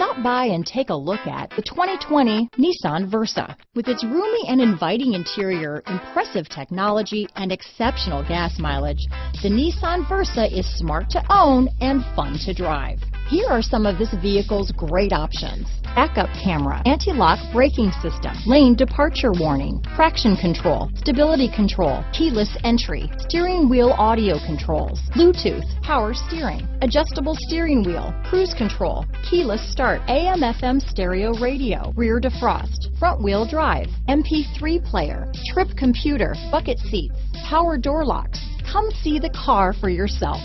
Stop by and take a look at the 2020 Nissan Versa. With its roomy and inviting interior, impressive technology, and exceptional gas mileage, the Nissan Versa is smart to own and fun to drive. Here are some of this vehicle's great options: backup camera, anti-lock braking system, lane departure warning, traction control, stability control, keyless entry, steering wheel audio controls, Bluetooth, power steering, adjustable steering wheel, cruise control, keyless start, AM/FM stereo radio, rear defrost, front wheel drive, MP3 player, trip computer, bucket seats, power door locks. Come see the car for yourself.